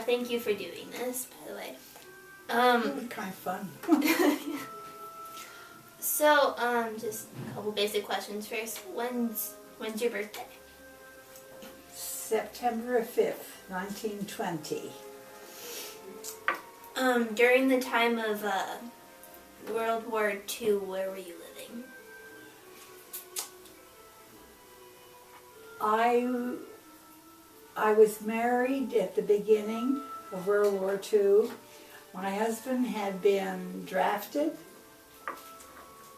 thank you for doing this, by the way. It was kind of fun. So, just a couple basic questions first. When's your birthday? September 5th, 1920. During the time of World War II, where were you living? I was married at the beginning of World War II. My husband had been drafted,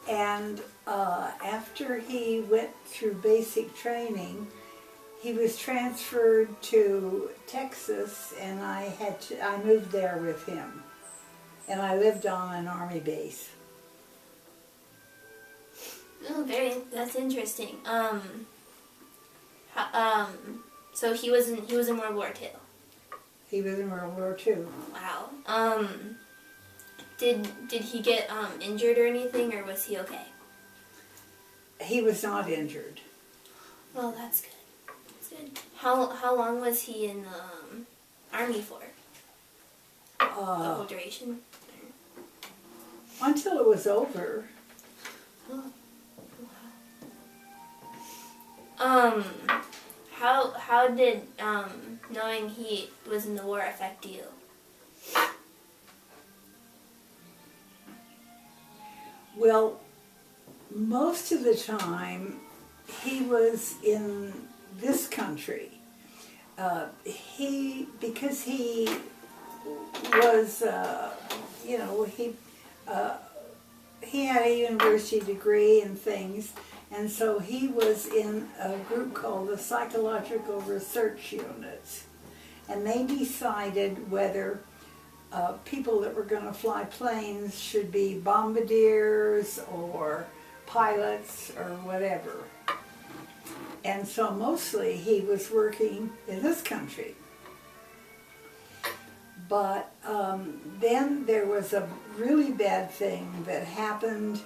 and after he went through basic training, he was transferred to Texas, and I moved there with him, and I lived on an Army base. Oh, that's interesting. So he was in World War II. He was in World War II. Wow. Did he get injured or anything, or was he okay? He was not injured. Well, that's good. That's good. How long was he in the Army for? The whole duration? Until it was over. Oh. Wow. How did knowing he was in the war affect you? Well, most of the time he was in this country. Because he was, he had a university degree and things, and so he was in a group called the Psychological Research Unit, and they decided whether people that were going to fly planes should be bombardiers or pilots or whatever. And so mostly he was working in this country. But then there was a really bad thing that happened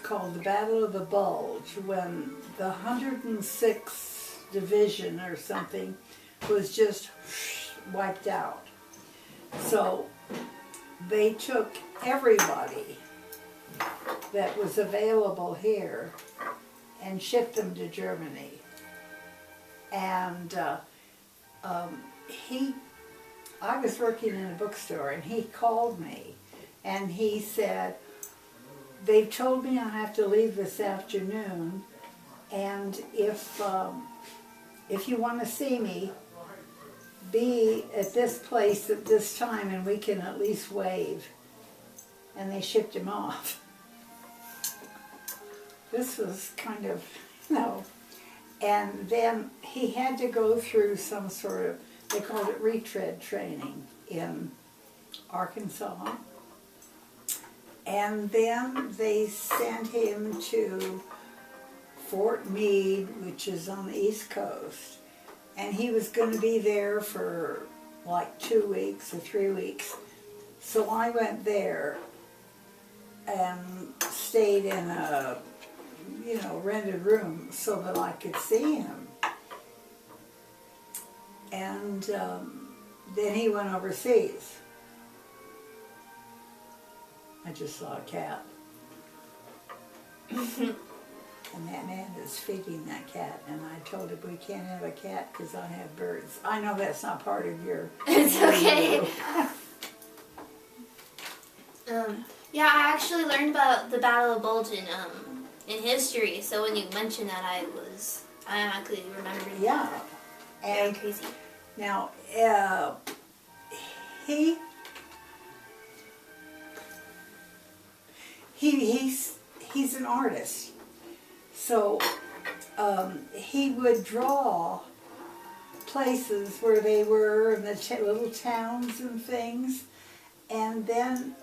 called the Battle of the Bulge, when the 106th Division or something was just wiped out. So they took everybody that was available here and shipped them to Germany. And I was working in a bookstore, and he called me, and he said, "They've told me I have to leave this afternoon, and if you want to see me, be at this place at this time, and we can at least wave." And they shipped him off. This was kind of, and then he had to go through some sort of, they called it retread training in Arkansas. And then they sent him to Fort Meade, which is on the East Coast. And he was going to be there for like 2 weeks or 3 weeks. So I went there and stayed in a, rented room so that I could see him. And then he went overseas. I just saw a cat. And that man is feeding that cat, and I told him we can't have a cat because I have birds. I know that's not part of your... It's okay. Yeah, I actually learned about the Battle of Bulge in history, so when you mentioned that, I actually remembered. Yeah. Very crazy. Now, he's an artist. So he would draw places where they were in the little towns and things, and then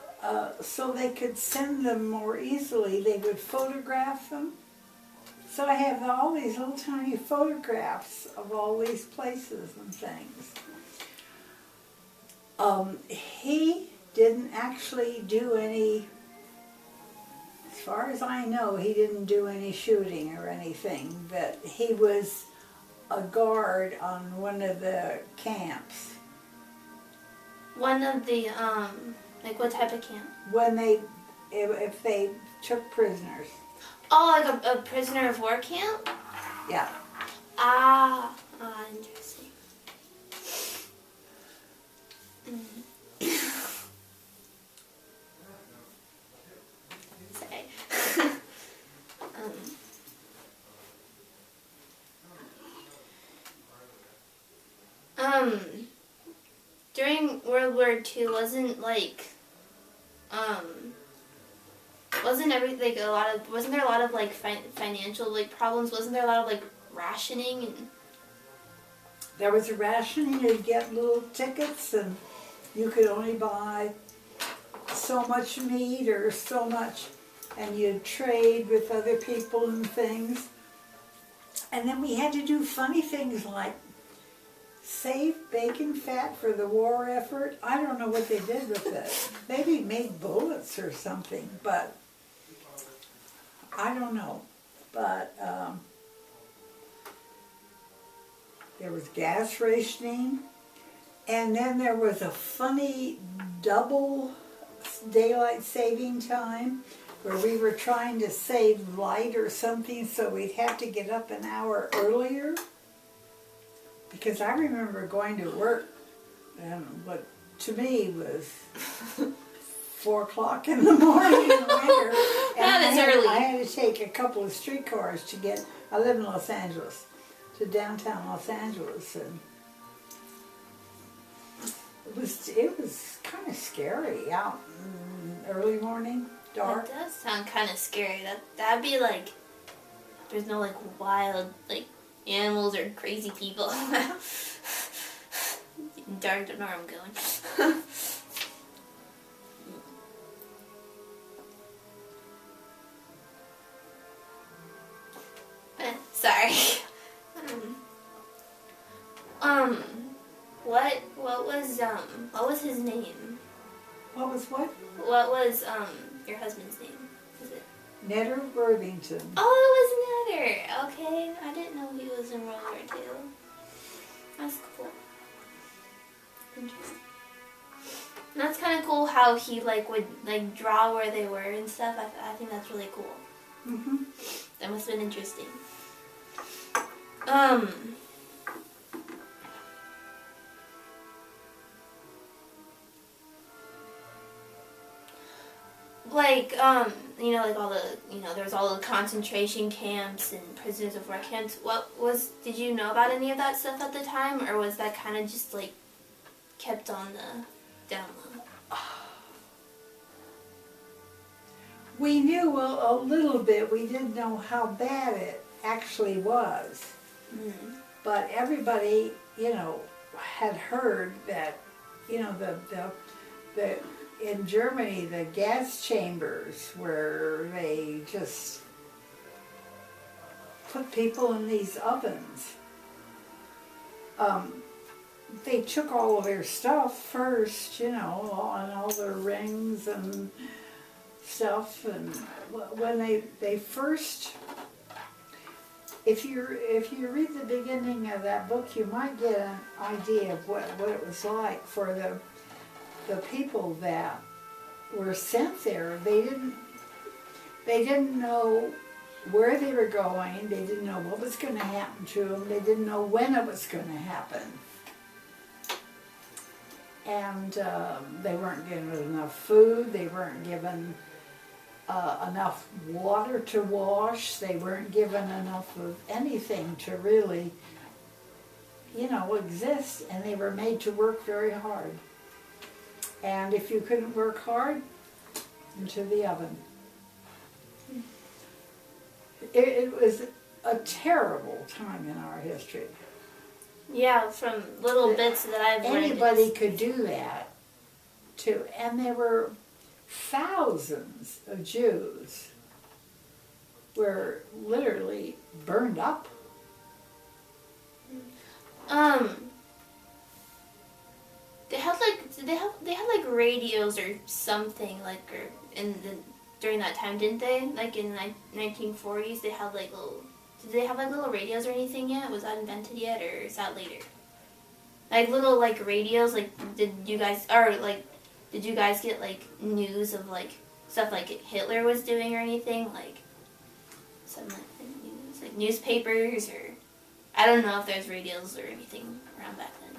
so they could send them more easily, they would photograph them. So I have all these little tiny photographs of all these places and things. He didn't actually do any, as far as I know, he didn't do any shooting or anything, but he was a guard on one of the camps. One of the, like what type of camp? When if they took prisoners. Oh, like a prisoner of war camp? Yeah. Interesting. Sorry. During World War II, wasn't there a lot of like financial like problems? Wasn't there a lot of like rationing and? There was a rationing. You'd get little tickets, and you could only buy so much meat or so much, and you'd trade with other people and things. And then we had to do funny things like save bacon fat for the war effort. I don't know what they did with it. Maybe made bullets or something, but I don't know. But there was gas rationing, and then there was a funny double daylight saving time where we were trying to save light or something, so we'd have to get up an hour earlier. Because I remember going to work, and what to me was 4 o'clock in the morning in the winter. That is early. I had to take a couple of streetcars to get. I live in Los Angeles, to downtown Los Angeles, and it was kind of scary out in early morning, dark. That does sound kind of scary. That'd be like there's no like wild like animals or crazy people. Dark, don't know where I'm going. Sorry. What was his name? What was what? What was your husband's name? Was it? Doris Worthington. Oh, it was Netter. Okay, I didn't know he was in World War II. That's cool. Interesting. And that's kind of cool how he like would like draw where they were and stuff. I think that's really cool. Mhm. That must have been interesting. Like, like all the, there was all the concentration camps and prisoners of war camps. Did you know about any of that stuff at the time, or was that kind of just, like, kept on the down low? We knew a little bit. We didn't know how bad it actually was. Mm. But everybody, had heard that, the in Germany, the gas chambers where they just put people in these ovens. They took all of their stuff first, and all their rings and stuff. And when they first, if you read the beginning of that book, you might get an idea of what it was like for the people that were sent there. They didn't know where they were going. They didn't know what was going to happen to them. They didn't know when it was going to happen. And they weren't given enough food. They weren't given enough water to wash. They weren't given enough of anything to really, exist. And they were made to work very hard. And if you couldn't work hard, into the oven. It was a terrible time in our history. Yeah, from little bits that I've read. Anybody could do that, too. And there were thousands of Jews were literally burned up. They had like radios or something during that time, didn't they? Like in the 1940s, they had like little. Did they have like little radios or anything yet? Was that invented yet, or is that later? Like little like radios, like did you guys get like news of like stuff like Hitler was doing or anything, like something like the news, like newspapers, or I don't know if there's radios or anything around back then.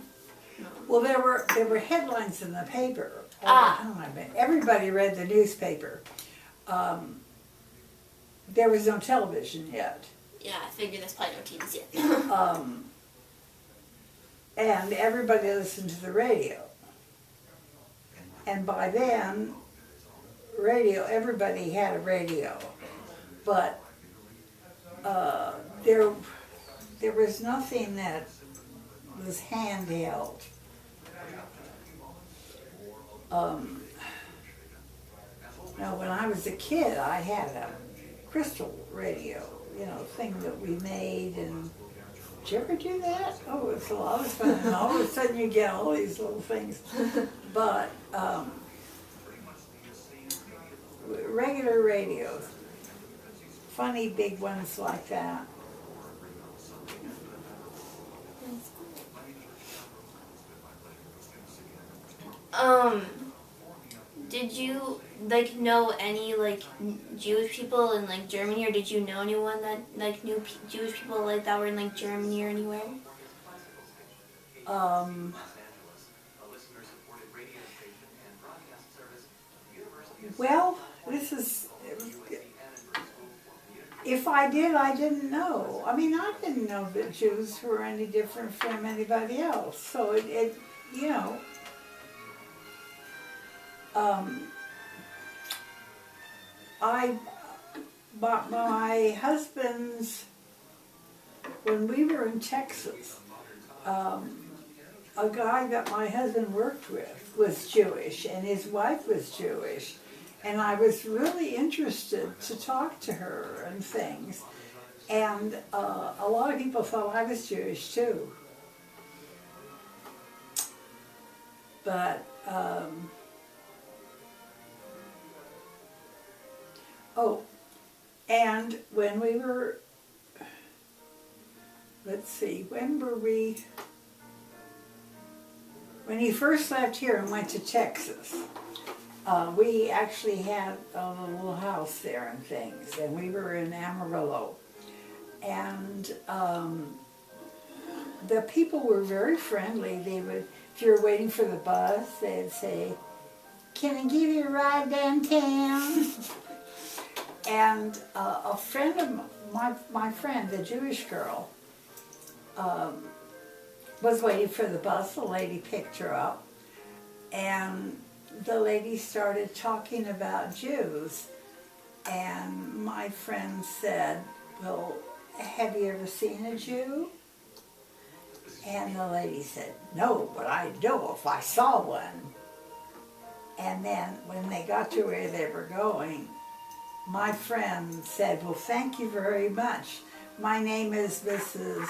No. Well, there were headlines in the paper all Ah. the time. Everybody read the newspaper. There was no television yet. Yeah, I figured there's probably no TVs yet. And everybody listened to the radio. And by then, everybody had a radio. But there was nothing that was handheld. Now, when I was a kid, I had a crystal radio, thing that we made. And did you ever do that? Oh, it's a lot of fun. And all of a sudden, you get all these little things. But regular radios, funny big ones like that. Did you like know any like Jewish people in like Germany, or did you know anyone that like knew Jewish people like that were in like Germany or anywhere? Well, if I did, I didn't know. I mean, I didn't know that Jews were any different from anybody else. So my husband's, when we were in Texas, a guy that my husband worked with was Jewish, and his wife was Jewish, and I was really interested to talk to her and things. And a lot of people thought I was Jewish too. But and when we were, when he first left here and went to Texas, we actually had a little house there and things, and we were in Amarillo. And the people were very friendly. They would, if you were waiting for the bus, they'd say, "Can I give you a ride downtown?" And a friend of my friend, the Jewish girl, was waiting for the bus. The lady picked her up, and the lady started talking about Jews. And my friend said, "Well, have you ever seen a Jew?" And the lady said, "No, but I'd know if I saw one." And then when they got to where they were going, my friend said, "Well, thank you very much. My name is Mrs.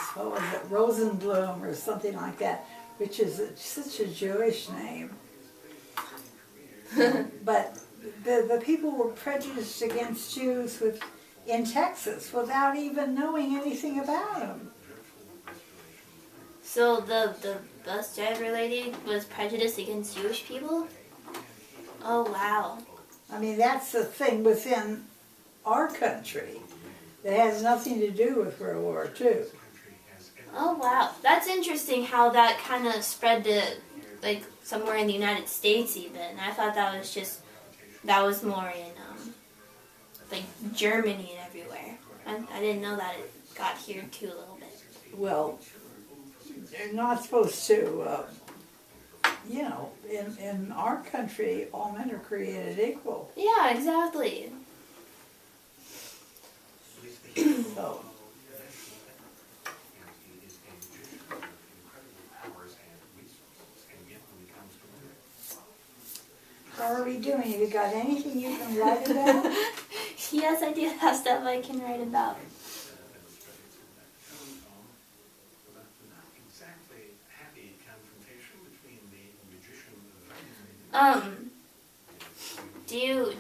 Rosenblum," or something like that, which is such a Jewish name. But the people were prejudiced against Jews in Texas without even knowing anything about them. So the bus driver lady was prejudiced against Jewish people? Oh, wow. I mean, that's the thing within our country that has nothing to do with World War II. Oh, wow. That's interesting how that kind of spread to, like, somewhere in the United States even. I thought that was more in, like, Germany and everywhere. I didn't know that it got here too a little bit. Well, they're not supposed to, in our country, all men are created equal. Yeah, exactly. So. How are we doing? Have you got anything you can write about? Yes, I do have stuff I can write about.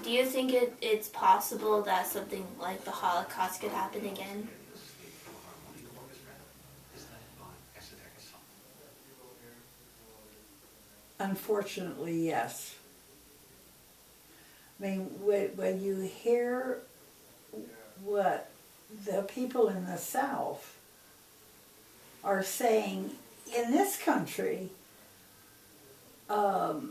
Do you think it's possible that something like the Holocaust could happen again? Unfortunately, yes. I mean, when you hear what the people in the South are saying in this country, I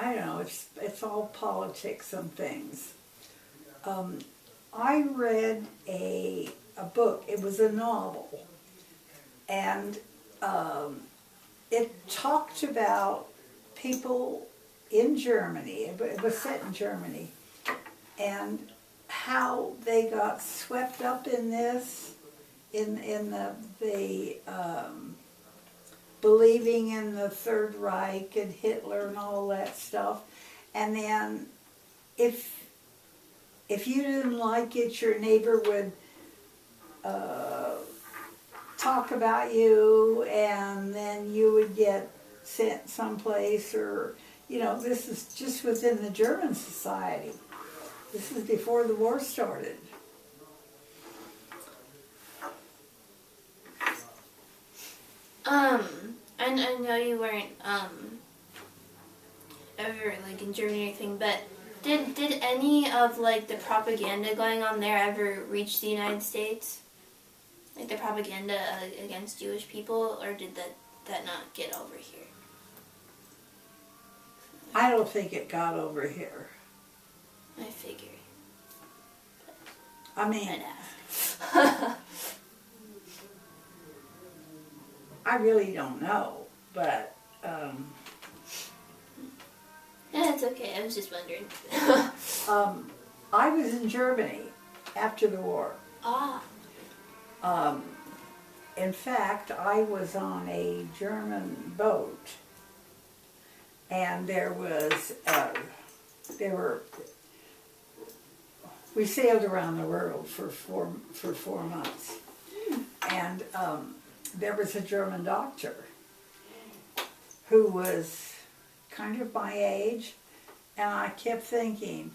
don't know, it's all politics and things. I read a book, it was a novel, and it talked about people in Germany, it was set in Germany, and how they got swept up in this, in the believing in the Third Reich and Hitler and all that stuff. And then if you didn't like it, your neighbor would talk about you, and then you would get sent someplace, or, you know, this is just within the German society. This is before the war started. I know you weren't ever like in Germany or anything, but did any of like the propaganda going on there ever reach the United States? Like the propaganda against Jewish people, or did that not get over here? I don't think it got over here. I figured. I mean, I'd ask. I really don't know, but Yeah, it's okay. I was just wondering. I was in Germany after the war. Ah. In fact, I was on a German boat, and we sailed around the world for 4 months, and there was a German doctor who was kind of my age, and I kept thinking,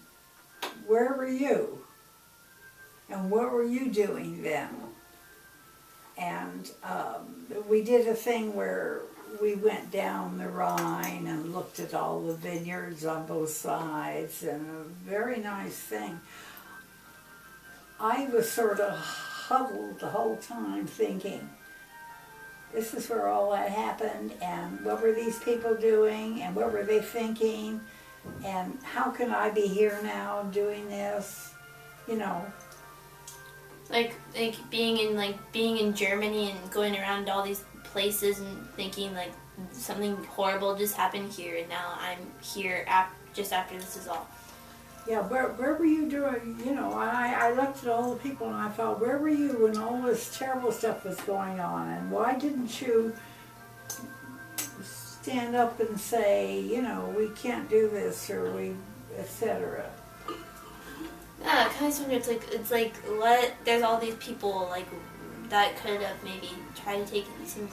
where were you? And what were you doing then? And we did a thing where we went down the Rhine and looked at all the vineyards on both sides, and a very nice thing. I was sort of huddled the whole time thinking, this is where all that happened, and what were these people doing, and what were they thinking, and how can I be here now doing this, you know. Like being in Germany and going around to all these places and thinking like something horrible just happened here, and now I'm here just after this is all. Yeah, where were you doing, you know, I looked at all the people and I thought, where were you when all this terrible stuff was going on, and why didn't you stand up and say, you know, we can't do this, or we, etc. Yeah, kind of wonder. It's like there's all these people like that could have maybe tried to take some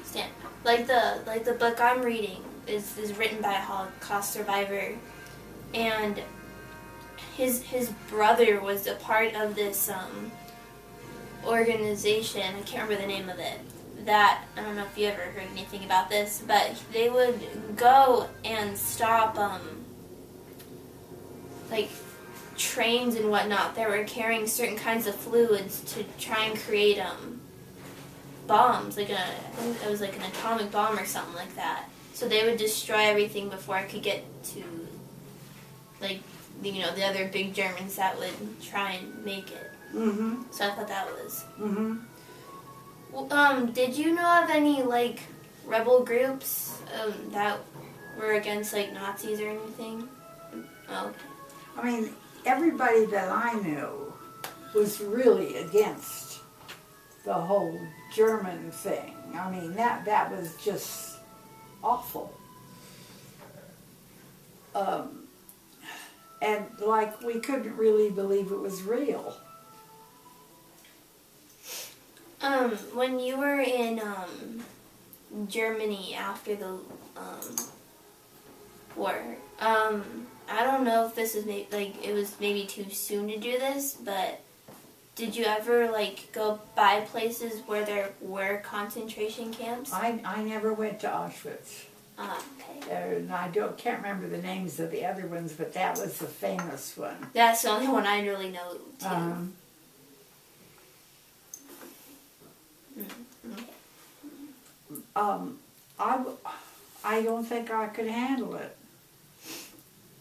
stand. Like the book I'm reading is written by a Holocaust survivor, and his brother was a part of this organization. I can't remember the name of it. That, I don't know if you ever heard anything about this, but they would go and stop like trains and whatnot that were carrying certain kinds of fluids to try and create bombs, I think it was like an atomic bomb or something like that. So they would destroy everything before it could get to, like, you know, the other big Germans that would try and make it. Mm-hmm. So I thought that was. Mm-hmm. Well, did you know of any like rebel groups that were against like Nazis or anything? Oh, okay. I mean, everybody that I knew was really against the whole German thing. I mean, that was just awful. And like, we couldn't really believe it was real. When you were in Germany after the war, I don't know if this is it was maybe too soon to do this, but did you ever like go by places where there were concentration camps? I never went to Auschwitz. Okay. And I can't remember the names of the other ones, but that was the famous one. That's the only one I really know too. Okay. I don't think I could handle it.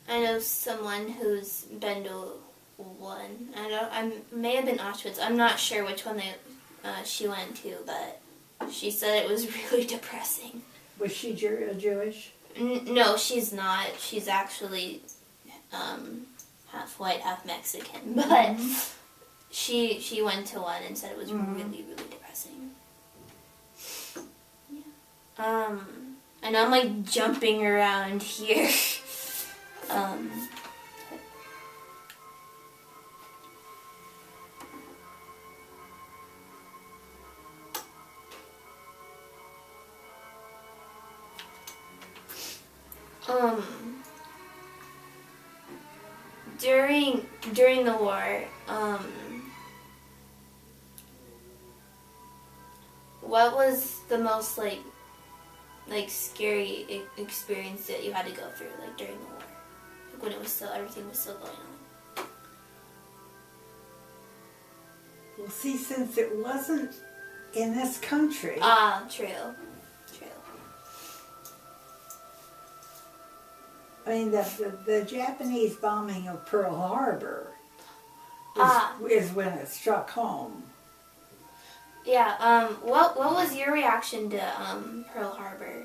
I know someone who's been to one. I may have been Auschwitz. I'm not sure which one she went to, but she said it was really depressing. Was she Jewish? No, she's not. She's actually half white, half Mexican. But she went to one and said it was really, really depressing. Yeah. I know I'm like jumping around here. During the war, what was the most like scary experience that you had to go through like during the war, like when everything was still going on? Well, see, since it wasn't in this country. True. I mean, the Japanese bombing of Pearl Harbor is when it struck home. Yeah. What was your reaction to Pearl Harbor?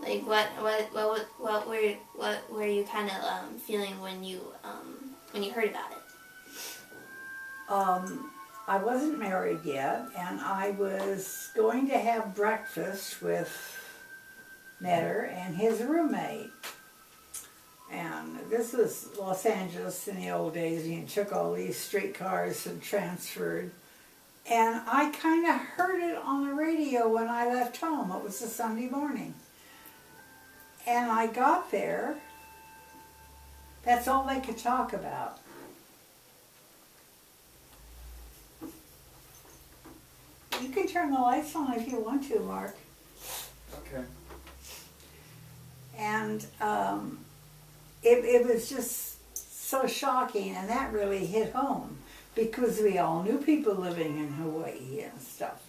Like what were you kind of feeling when you heard about it? I wasn't married yet, and I was going to have breakfast with Netter and his roommate. And this was Los Angeles in the old days. You took all these streetcars and transferred. And I kind of heard it on the radio when I left home. It was a Sunday morning. And I got there. That's all they could talk about. You can turn the lights on if you want to, Mark. Okay. And it was just so shocking, and that really hit home because we all knew people living in Hawaii and stuff.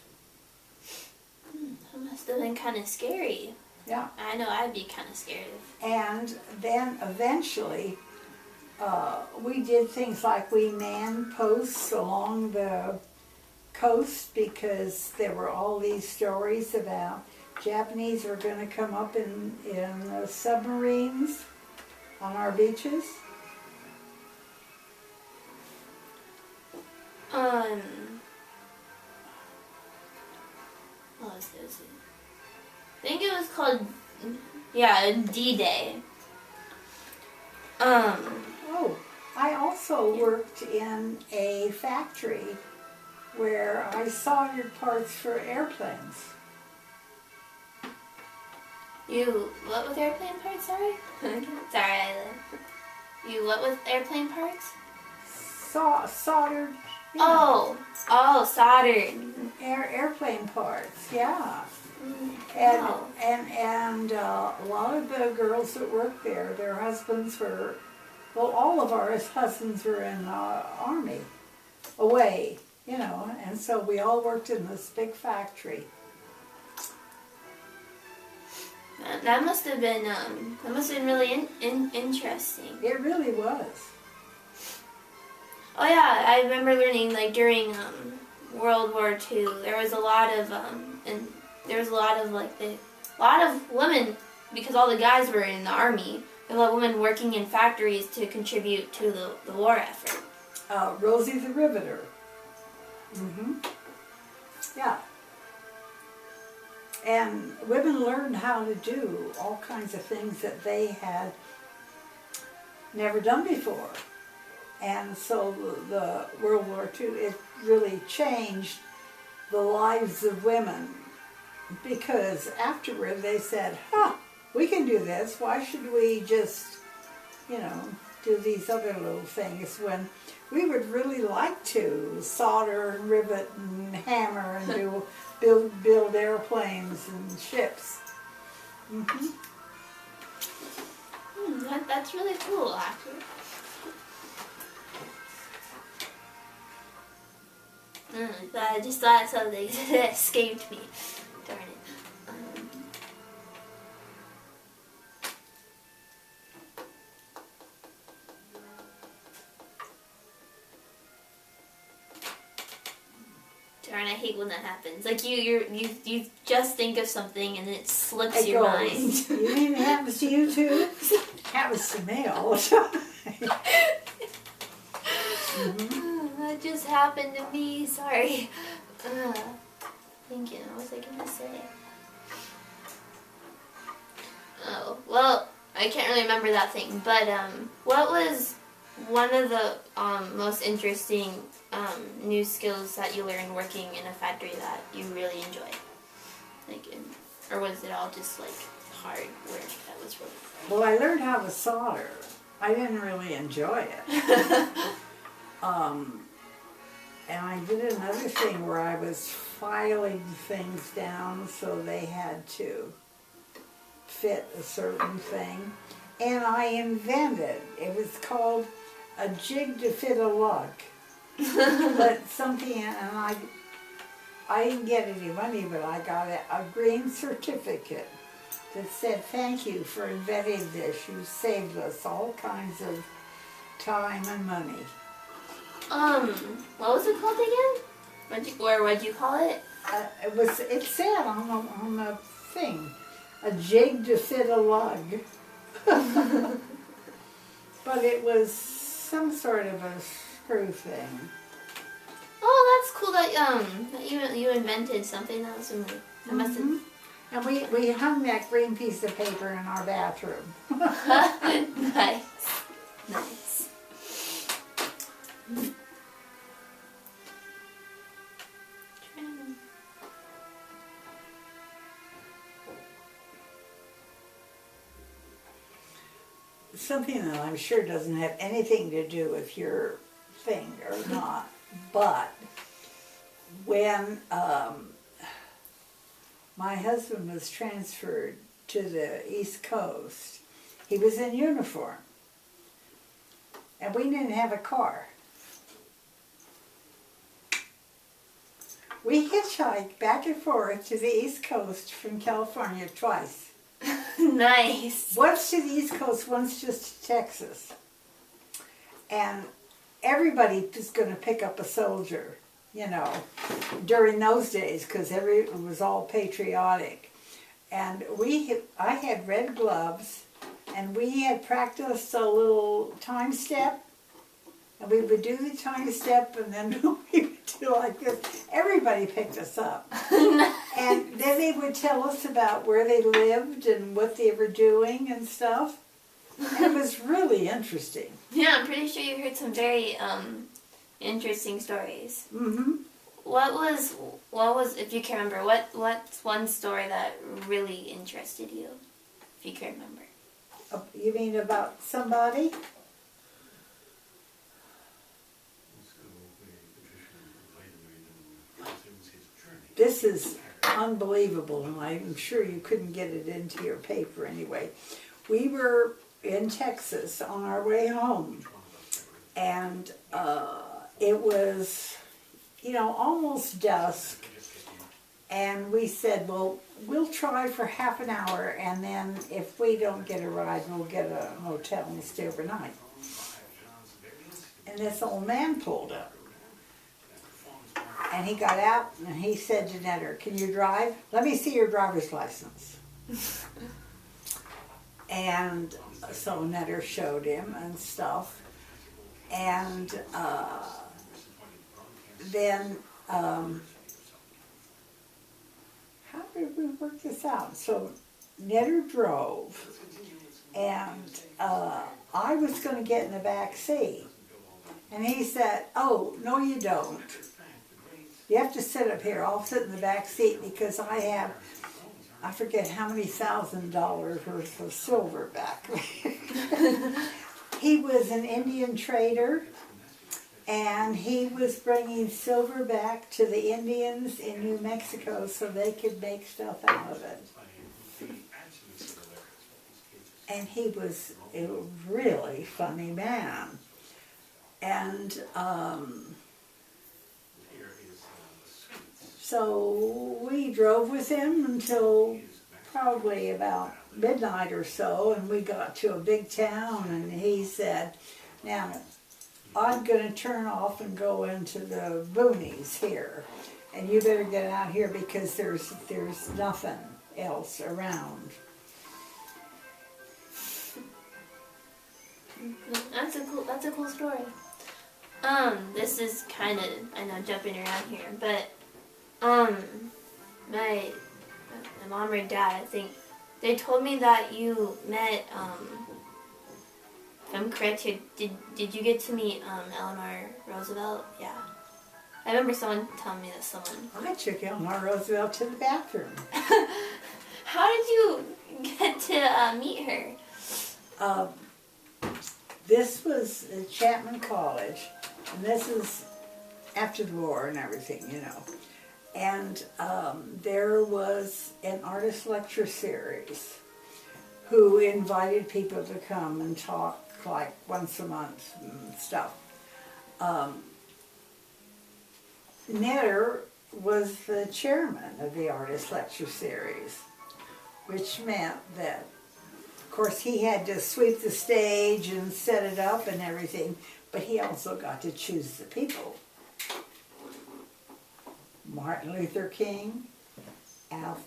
That must have been kind of scary. Yeah. I know I'd be kind of scared. And then eventually we did things like we manned posts along the coast because there were all these stories about Japanese were going to come up in submarines on our beaches. What was this? I think it was called, D-Day. Oh, I also worked in a factory where I soldered parts for airplanes. What with airplane parts, sorry? Sorry, you what with airplane parts? Soldered. Oh, soldered. Airplane parts, yeah. Wow. And a lot of the girls that worked there, their husbands were, well, all of our husbands were in the Army, away, and so we all worked in this big factory. That must have been really interesting. It really was. Oh yeah, I remember learning like during World War II, there was a lot of women, because all the guys were in the army. There were a lot of women working in factories to contribute to the war effort. Rosie the Riveter. Yeah. And women learned how to do all kinds of things that they had never done before. And so the World War II, it really changed the lives of women, because afterward they said, we can do this. Why should we just, do these other little things when we would really like to solder and rivet and hammer and build airplanes and ships. Mm-hmm. That's really cool, actually. I just thought something that escaped me. Darn it. Darn, I hate when that happens. Like you just think of something and it slips your mind. You mean it happens to you too? It happens to me all the time. Mm-hmm. That just happened to me. Sorry. Thinking, what was I gonna say? Oh, well, I can't really remember that thing. But what was one of the most interesting new skills that you learned working in a factory that you really enjoyed? Or was it all just like hard work that was really fun? Well, I learned how to solder. I didn't really enjoy it. And I did another thing where I was filing things down so they had to fit a certain thing. And I invented, it was called a jig to fit a lug. But something, and I didn't get any money, but I got a green certificate that said, "Thank you for inventing this. You saved us all kinds of time and money." What was it called again? What'd you call it? It said on the thing, a jig to fit a lug. But it was some sort of a screw thing. Oh, that's cool that you invented something. That was amazing. I must have. And we hung that green piece of paper in our bathroom. Nice. Nice. Something that I'm sure doesn't have anything to do with your thing or not, but when my husband was transferred to the East Coast, he was in uniform, and we didn't have a car. We hitchhiked back and forth to the East Coast from California twice. Nice. Once to the East Coast, once just to Texas. And everybody was going to pick up a soldier, during those days, because it was all patriotic. And I had red gloves, and we had practiced a little time step. And we would do the time step, and then we would do like this. Everybody picked us up. And then they would tell us about where they lived and what they were doing and stuff. And it was really interesting. Yeah, I'm pretty sure you heard some very interesting stories. Mm-hmm. What was, if you can remember, what's one story that really interested you, if you can remember? You mean about somebody? This is unbelievable, and I'm sure you couldn't get it into your paper anyway. We were in Texas on our way home, and it was, almost dusk, and we said, well, we'll try for half an hour, and then if we don't get a ride, we'll get a motel and stay overnight. And this old man pulled up. And he got out and he said to Netter, "Can you drive? Let me see your driver's license." And so Netter showed him and stuff. And then, how did we work this out? So Netter drove, and I was going to get in the back seat. And he said, "Oh, no you don't. You have to sit up here. I'll sit in the back seat because I forget how many $1,000 worth of silver back there." He was an Indian trader, and he was bringing silver back to the Indians in New Mexico so they could make stuff out of it. And he was a really funny man. And so we drove with him until probably about midnight or so, and we got to a big town, and he said, now, I'm going to turn off and go into the boonies here, and you better get out here because there's nothing else around. That's a cool story. This is kind of, I know, jumping around here, but my mom or dad, I think, they told me that you met, if I'm correct here, did you get to meet Eleanor Roosevelt? Yeah. I remember someone telling me that someone. I took Eleanor Roosevelt to the bathroom. How did you get to meet her? This was at Chapman College, and this is after the war and everything, you know. And there was an artist lecture series who invited people to come and talk like once a month and stuff. Netter was the chairman of the artist lecture series, which meant that, of course, he had to sweep the stage and set it up and everything, but he also got to choose the people. Martin Luther King, Ralph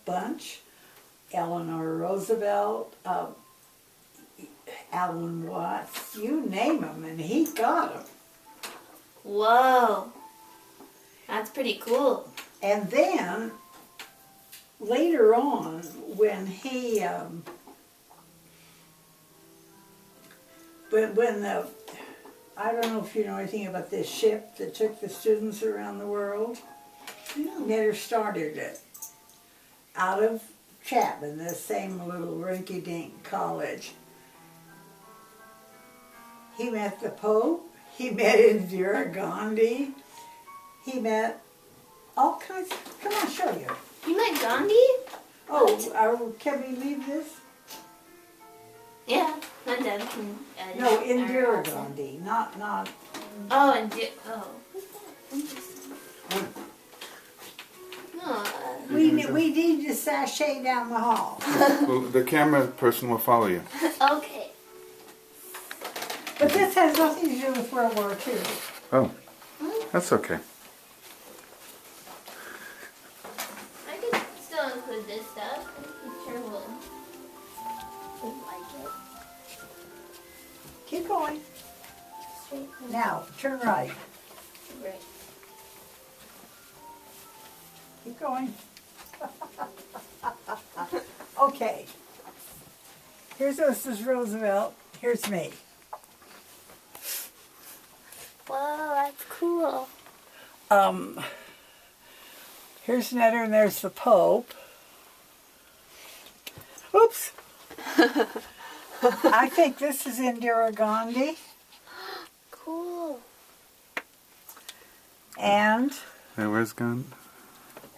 Bunche, Eleanor Roosevelt, Alan Watts, you name them, and he got them. Whoa, that's pretty cool. And then, later on, when he, when the, I don't know if you know anything about this ship that took the students around the world. No. Netter started it out of Chapman, the same little rinky-dink college. He met the Pope, he met Indira Gandhi, he met all kinds of, come on, I'll show you. You met Gandhi? Oh, can we leave this? Yeah, my dad can edit. No, Indira Gandhi, not. Oh, who's that? Interesting. No, We need to sashay down the hall. Well, the camera person will follow you. okay. But this has nothing to do with World War II. Oh, that's okay. I could still include this stuff. I'm sure we'll like it. Keep going. Straight Now, turn right. Right. Keep going. Okay. Here's Mrs. Roosevelt. Here's me. Whoa, that's cool. Here's Netter and there's the Pope. Oops. I think this is Indira Gandhi. Cool. And Where's Gandhi?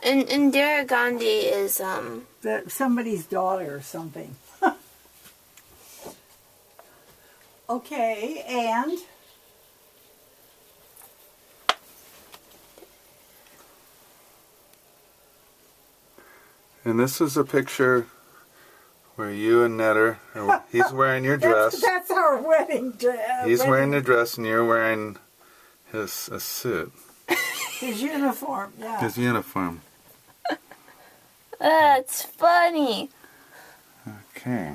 And Indira Gandhi is somebody's daughter or something. Okay, and this is a picture where you and Netter, he's wearing your dress. That's our wedding dress. He's wearing the dress and you're wearing a suit. His uniform, yeah. His uniform. That's funny. Okay.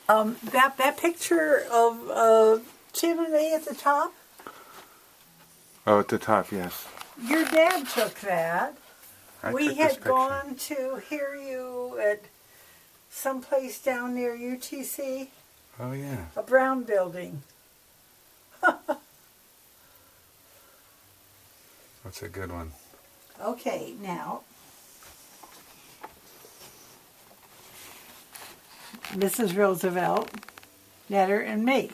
That picture of Tim and me at the top, Oh, at the top, yes. your dad took that. We took this had picture. gone to hear you at someplace down near UTC, Oh, yeah. a brown building. That's a good one. Mrs. Roosevelt, Netter, and me.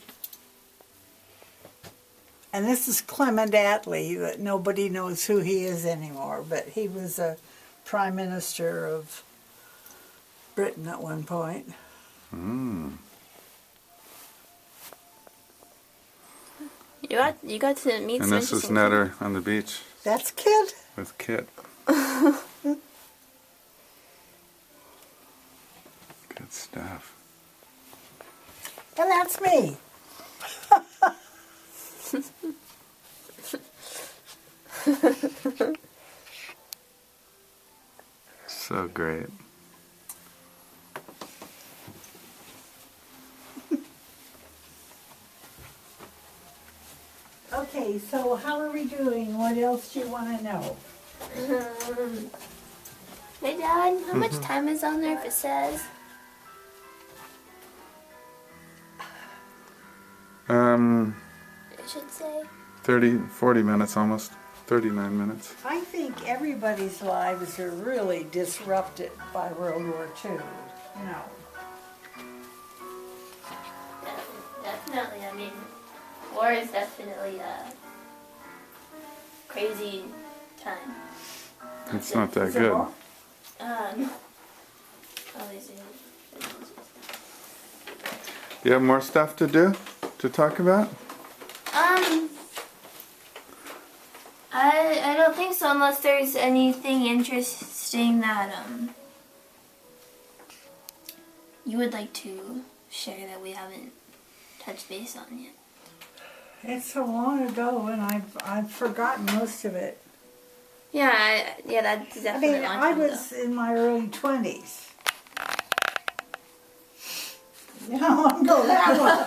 And this is Clement Attlee, that nobody knows who he is anymore, but he was a prime minister of Britain at one point. Mm. You got to meet And some this is interesting Netter on the beach That's Kid. with Kit. Good stuff. And that's me. So great. Okay, so how are we doing? What else do you want to know? Hey Dad, how much time is on there if it says? It should say. 40 minutes almost. 39 minutes. I think everybody's lives are really disrupted by World War II, you know. Definitely. I mean, war is definitely a crazy time. It's not that Is it good. war? Obviously. You have more stuff to do? To talk about? I don't think so, unless there's anything interesting that you would like to share that we haven't touched base on yet. It's so long ago, and I've forgotten most of it. Yeah, that's I definitely mean, a long I time was in my early 20s. How long ago that was?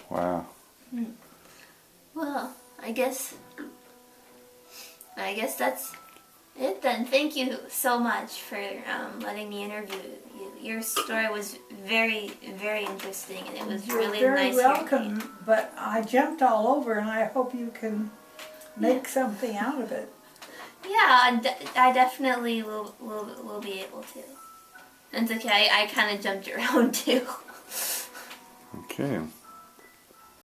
Wow. Well, I guess that's it then. Thank you so much for letting me interview you. Your story was very, very interesting, and it was really You're nice very hearing you. welcome, but I jumped all over, and I hope you can make something out of it. Yeah, I definitely will be able to. It's okay. I kind of jumped around too. Okay.